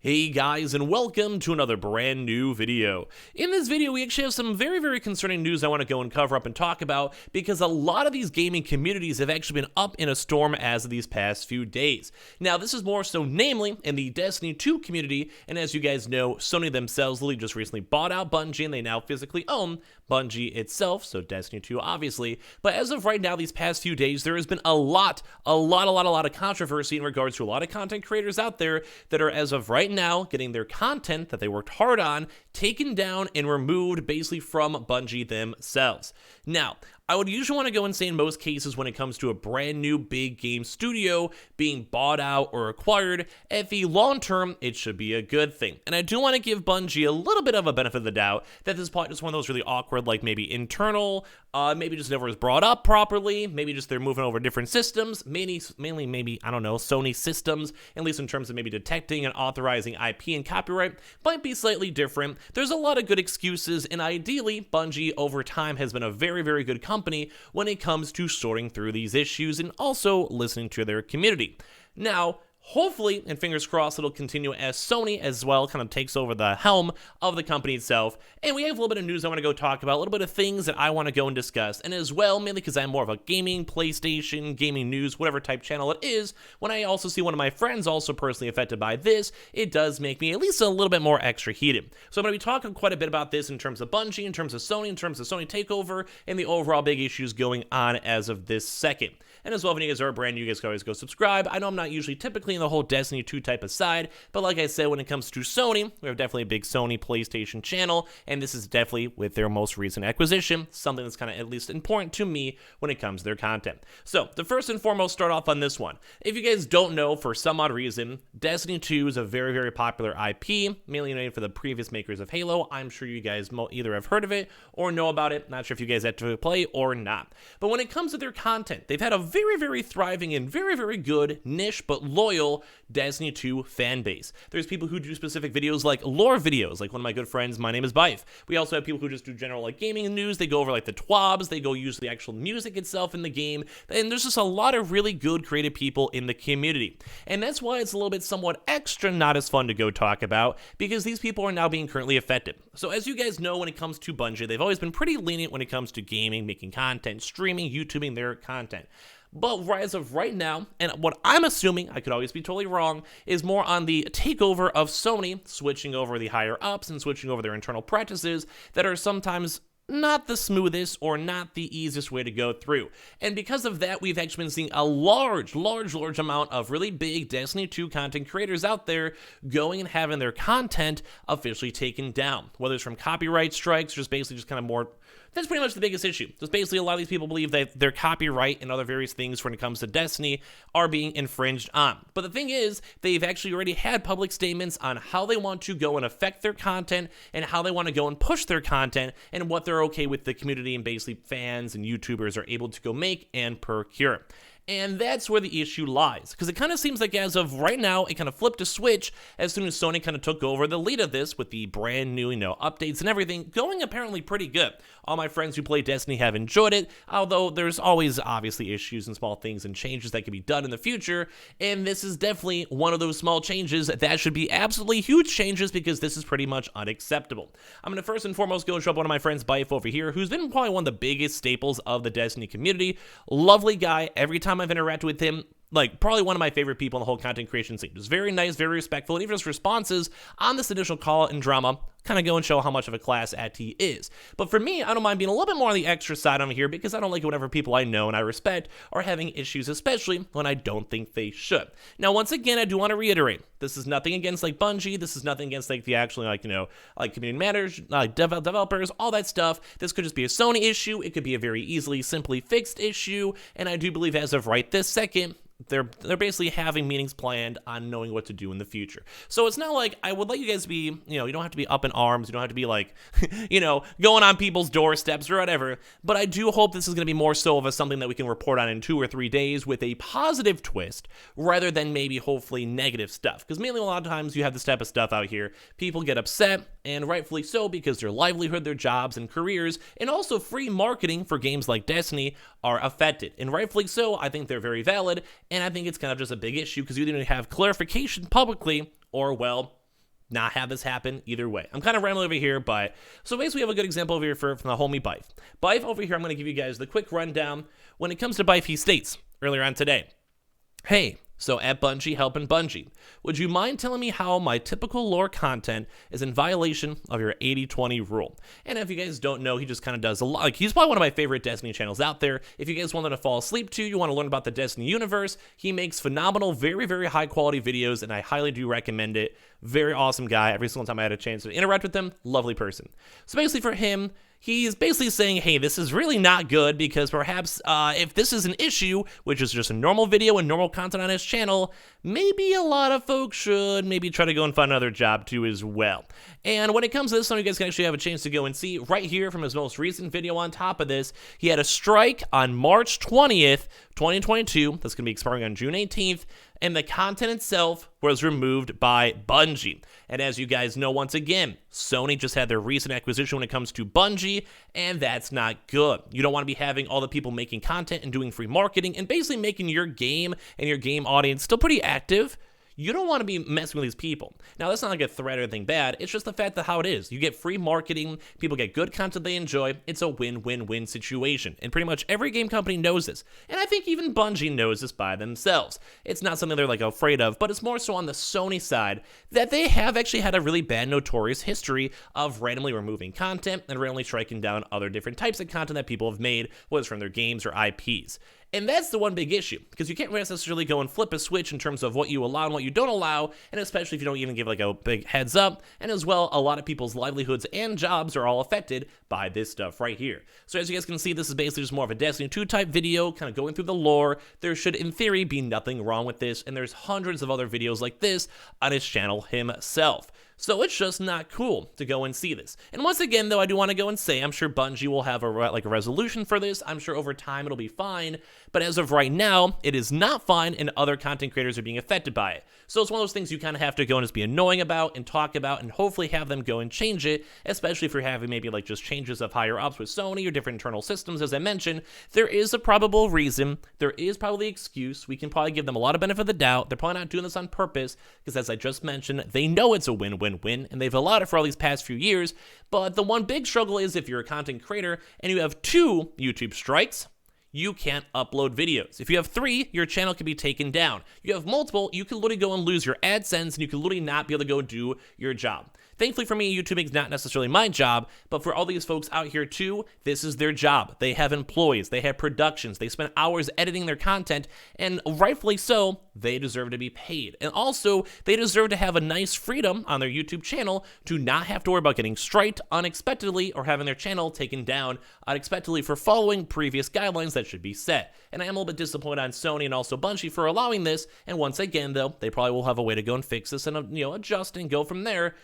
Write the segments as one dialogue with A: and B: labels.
A: Hey guys, and welcome to another brand new video. In this video, we actually have some very concerning news I want to go and cover up and talk about because a lot of these gaming communities have actually been up in a storm as of these past few days. Now, this is more so namely in the Destiny 2 community, and as you guys know, Sony themselves literally just recently bought out Bungie, and they now physically own Bungie itself, so Destiny 2 obviously. But as of right now, these past few days, there has been a lot of controversy in regards to a lot of content creators out there that are, as of right now, getting their content that they worked hard on taken down and removed basically from Bungie themselves. Now, I would usually want to go and say in most cases when it comes to a brand new big game studio being bought out or acquired, at the long term, it should be a good thing. And I do want to give Bungie a little bit of a benefit of the doubt that this is probably just one of those really awkward, like maybe internal, maybe just never was brought up properly, maybe just they're moving over different systems, mainly maybe, I don't know, Sony systems, at least in terms of maybe detecting and authorizing IP and copyright, might be slightly different. There's a lot of good excuses, and ideally, Bungie over time has been a very good company when it comes to sorting through these issues and also listening to their community. Now, hopefully, and fingers crossed, it'll continue as Sony as well kind of takes over the helm of the company itself. And we have a little bit of news I want to go talk about, a little bit of things that I want to go and discuss. And as well, mainly because I'm more of a gaming, PlayStation, gaming news, whatever type channel it is, when I also see one of my friends also personally affected by this, it does make me at least a little bit more extra heated. So I'm going to be talking quite a bit about this in terms of Bungie, in terms of Sony, in terms of Sony takeover, and the overall big issues going on as of this second. And as well, if you guys are brand new, you guys can always go subscribe. I know I'm not usually typically in the whole Destiny 2 type of side, but like I said, when it comes to Sony, we have definitely a big Sony PlayStation channel, and this is definitely with their most recent acquisition, something that's kind of at least important to me when it comes to their content. So, to first and foremost start off on this one. If you guys don't know, for some odd reason, Destiny 2 is a very popular IP, mainly named for the previous makers of Halo. I'm sure you guys either have heard of it or know about it. Not sure if you guys had to play or not. But when it comes to their content, they've had a very thriving and very good niche but loyal Destiny 2 fan base. There's people who do specific videos like lore videos, like one of my good friends, my name is Bife. We also have people who just do general like gaming news. They go over like the TWABs, they go use the actual music itself in the game, and there's just a lot of really good creative people in the community. And that's why it's a little bit somewhat extra not as fun to go talk about, because these people are now being currently affected. So as you guys know, when it comes to Bungie, they've always been pretty lenient when it comes to gaming, making content, streaming, YouTubing their content. But as of right now, and what I'm assuming, I could always be totally wrong, is more on the takeover of Sony, switching over the higher ups and switching over their internal practices that are sometimes not the smoothest or not the easiest way to go through. And because of that, we've actually been seeing a large amount of really big Destiny 2 content creators out there going and having their content officially taken down. Whether it's from copyright strikes, or just basically just kind of more. That's pretty much the biggest issue. Just basically a lot of these people believe that their copyright and other various things when it comes to Destiny are being infringed on. But the thing is, they've actually already had public statements on how they want to go and affect their content and how they want to go and push their content and what they're okay with the community and basically fans and YouTubers are able to go make and procure. And that's where the issue lies, because it kind of seems like as of right now, it kind of flipped a switch as soon as Sony kind of took over the lead of this with the brand new, updates and everything going apparently pretty good. All my friends who play Destiny have enjoyed it, although there's always obviously issues and small things and changes that can be done in the future, and this is definitely one of those small changes that should be absolutely huge changes because this is pretty much unacceptable. I'm going to first and foremost go and show up one of my friends, Bife, over here, who's been probably one of the biggest staples of the Destiny community. Lovely guy. Every time I've interacted with him, like probably one of my favorite people in the whole content creation scene. Just very nice, very respectful, and even his responses on this initial call and drama kind of go and show how much of a class act he is. But for me, I don't mind being a little bit more on the extra side on here because I don't like it whenever people I know and I respect are having issues, especially when I don't think they should. Now, once again, I do want to reiterate, this is nothing against like Bungie, this is nothing against like the actually like community managers, developers, all that stuff. This could just be a Sony issue, it could be a very easily, simply fixed issue, and I do believe as of right this second, they're basically having meetings planned on knowing what to do in the future. So it's not like I would let you guys be, you don't have to be up in arms. You don't have to be like, going on people's doorsteps or whatever. But I do hope this is going to be more so of something that we can report on in 2 or 3 days with a positive twist rather than maybe hopefully negative stuff. Because mainly a lot of times you have this type of stuff out here. People get upset, and rightfully so, because their livelihood, their jobs and careers, and also free marketing for games like Destiny are affected. And rightfully so, I think they're very valid. And I think it's kind of just a big issue because you either have clarification publicly or, well, not have this happen either way. I'm kind of rambling over here, but so basically we have a good example over here from the homie Bife. Bife over here, I'm going to give you guys the quick rundown. When it comes to Bife, he states earlier on today, hey, so at Bungie helping Bungie, would you mind telling me how my typical lore content is in violation of your 80-20 rule? And if you guys don't know, he just kind of does a lot. Like, he's probably one of my favorite Destiny channels out there. If you guys want to fall asleep to, you want to learn about the Destiny universe, he makes phenomenal, very, very high quality videos, and I highly do recommend it. Very awesome guy. Every single time I had a chance to interact with him, lovely person. So basically for him, he's basically saying, hey, this is really not good because perhaps if this is an issue, which is just a normal video and normal content on his channel, maybe a lot of folks should maybe try to go and find another job too as well. And when it comes to this, some of you guys can actually have a chance to go and see right here from his most recent video on top of this. He had a strike on March 20th, 2022. That's going to be expiring on June 18th. And the content itself was removed by Bungie. And as you guys know, once again, Sony just had their recent acquisition when it comes to Bungie, and that's not good. You don't want to be having all the people making content and doing free marketing and basically making your game and your game audience still pretty active. You don't want to be messing with these people. Now, that's not like a threat or anything bad. It's just the fact of how it is. You get free marketing. People get good content they enjoy. It's a win-win-win situation. And pretty much every game company knows this. And I think even Bungie knows this by themselves. It's not something they're like afraid of, but it's more so on the Sony side that they have actually had a really bad, notorious history of randomly removing content and randomly striking down other different types of content that people have made, whether it's from their games or IPs. And that's the one big issue, because you can't necessarily go and flip a switch in terms of what you allow and what you don't allow, and especially if you don't even give like a big heads up. And as well, a lot of people's livelihoods and jobs are all affected by this stuff right here. So as you guys can see, this is basically just more of a Destiny 2 type video, kind of going through the lore. There should, in theory, be nothing wrong with this, and there's hundreds of other videos like this on his channel himself. So it's just not cool to go and see this. And once again, though, I do want to go and say, I'm sure Bungie will have a resolution for this. I'm sure over time it'll be fine. But as of right now, it is not fine, and other content creators are being affected by it. So it's one of those things you kind of have to go and just be annoying about and talk about and hopefully have them go and change it, especially if you're having maybe like just changes of higher ups with Sony or different internal systems. As I mentioned, there is a probable reason. There is probably excuse. We can probably give them a lot of benefit of the doubt. They're probably not doing this on purpose because, as I just mentioned, they know it's a win-win-win, and they've allowed it for all these past few years. But the one big struggle is if you're a content creator and you have 2 YouTube strikes, you can't upload videos. If you have 3, your channel can be taken down. You have multiple, you can literally go and lose your AdSense, and you can literally not be able to go do your job. Thankfully for me, YouTubing is not necessarily my job, but for all these folks out here too, this is their job. They have employees, they have productions, they spend hours editing their content, and rightfully so, they deserve to be paid. And also, they deserve to have a nice freedom on their YouTube channel to not have to worry about getting striked unexpectedly or having their channel taken down unexpectedly for following previous guidelines that should be set. And I am a little bit disappointed on Sony and also Bungie for allowing this, and once again though, they probably will have a way to go and fix this and adjust and go from there.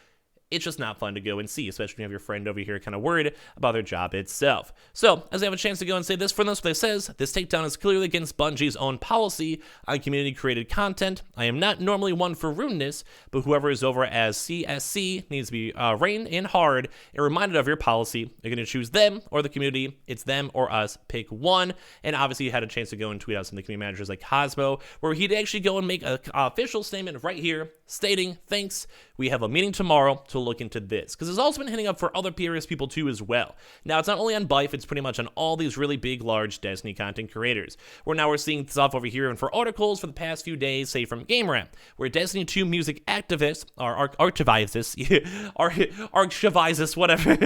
A: It's just not fun to go and see, especially when you have your friend over here kind of worried about their job itself. So, as I have a chance to go and say this for this, what it says, this takedown is clearly against Bungie's own policy on community-created content. I am not normally one for rudeness, but whoever is over as CSC needs to be reined in hard and reminded of your policy. You're going to choose them or the community. It's them or us. Pick one. And obviously, you had a chance to go and tweet out some of the community managers like Cosmo, where he'd actually go and make an official statement right here stating, thanks, we have a meeting tomorrow to look into this, because it's also been hitting up for other PRS people too as well. Now, it's not only on Bife, it's pretty much on all these really big, large Destiny content creators, where now we're seeing stuff over here and for articles for the past few days, say from GameRant, where Destiny 2 music activists, or archivists, whatever.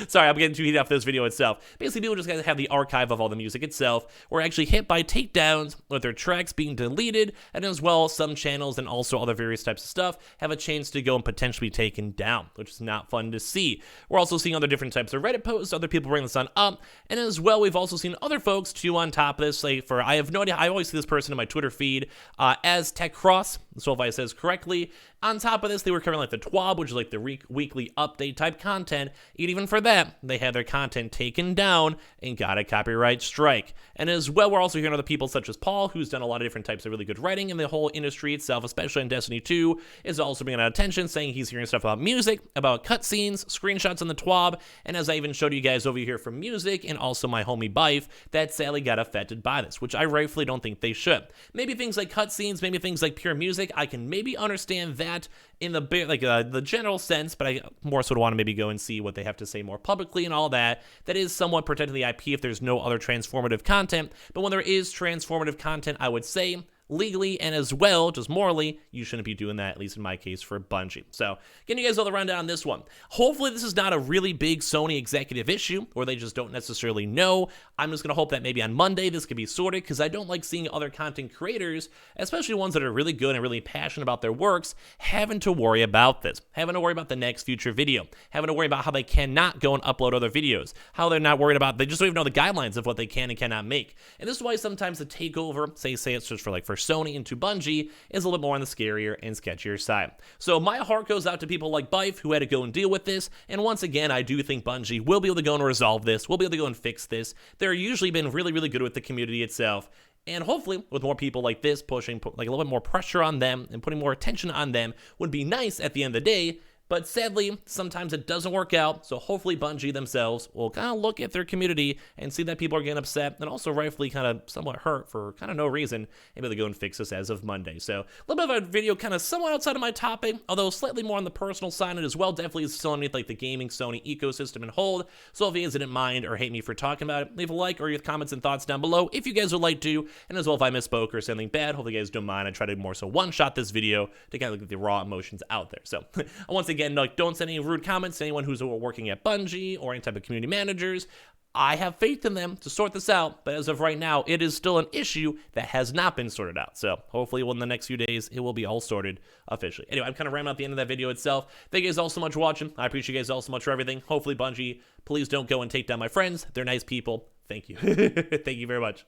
A: Sorry, I'm getting too heated off this video itself. Basically, people just gotta have the archive of all the music itself, were actually hit by takedowns with their tracks being deleted, and as well, some channels and also other various types of stuff have a chance to go and potentially be taken down, which is not fun to see. We're also seeing other different types of Reddit posts, other people bring this on up, and as well, we've also seen other folks too on top of this, like for, I have no idea, I always see this person in my Twitter feed as Tech Cross, so if I says correctly. On top of this, they were covering like the TWAB, which is like the weekly update type content, and even for that, they had their content taken down and got a copyright strike. And as well, we're also hearing other people such as Paul, who's done a lot of different types of really good writing in the whole industry itself, especially in Destiny 2, is also bringing out attention, saying he's hearing stuff about music, about cutscenes, screenshots on the TWAB, and as I even showed you guys over here from music, and also my homie Bife, that sadly got affected by this, which I rightfully don't think they should. Maybe things like cutscenes, maybe things like pure music, sporadic, I can maybe understand that in the general sense, but I more so want to maybe go and see what they have to say more publicly and all that. That is somewhat protecting the IP if there's no other transformative content, but when there is transformative content, I would say legally and as well, just morally, you shouldn't be doing that, at least in my case for Bungie. So, getting you guys all the rundown on this one. Hopefully this is not a really big Sony executive issue, or they just don't necessarily know. I'm just going to hope that maybe on Monday this could be sorted, because I don't like seeing other content creators, especially ones that are really good and really passionate about their works, having to worry about this, having to worry about the next future video, having to worry about how they cannot go and upload other videos, how they're not worried about, they just don't even know the guidelines of what they can and cannot make. And this is why sometimes the takeover, say it's just for Sony into Bungie, is a little more on the scarier and sketchier side. So my heart goes out to people like Bife who had to go and deal with this, and once again, I do think Bungie will be able to go and resolve this, will be able to go and fix this. They're usually been really, really good with the community itself, and hopefully, with more people like this pushing like a little bit more pressure on them and putting more attention on them would be nice at the end of the day. But sadly, sometimes it doesn't work out, so hopefully Bungie themselves will kind of look at their community and see that people are getting upset and also rightfully kind of somewhat hurt for kind of no reason, and maybe they go and fix this as of Monday. So a little bit of a video kind of somewhat outside of my topic, although slightly more on the personal side as well. Definitely is still underneath like the gaming Sony ecosystem and hold. So if you guys didn't mind or hate me for talking about it, leave a like or your comments and thoughts down below if you guys would like to. And as well, if I misspoke or something bad, hopefully you guys don't mind. I try to more so one-shot this video to kind of get the raw emotions out there. So once again, like, don't send any rude comments to anyone who's working at Bungie or any type of community managers. I have faith in them to sort this out, but as of right now, it is still an issue that has not been sorted out. So hopefully in the next few days, it will be all sorted officially. Anyway, I'm kind of ramming out the end of that video itself. Thank you guys all so much for watching. I appreciate you guys all so much for everything. Hopefully Bungie, please don't go and take down my friends. They're nice people. Thank you. Thank you very much.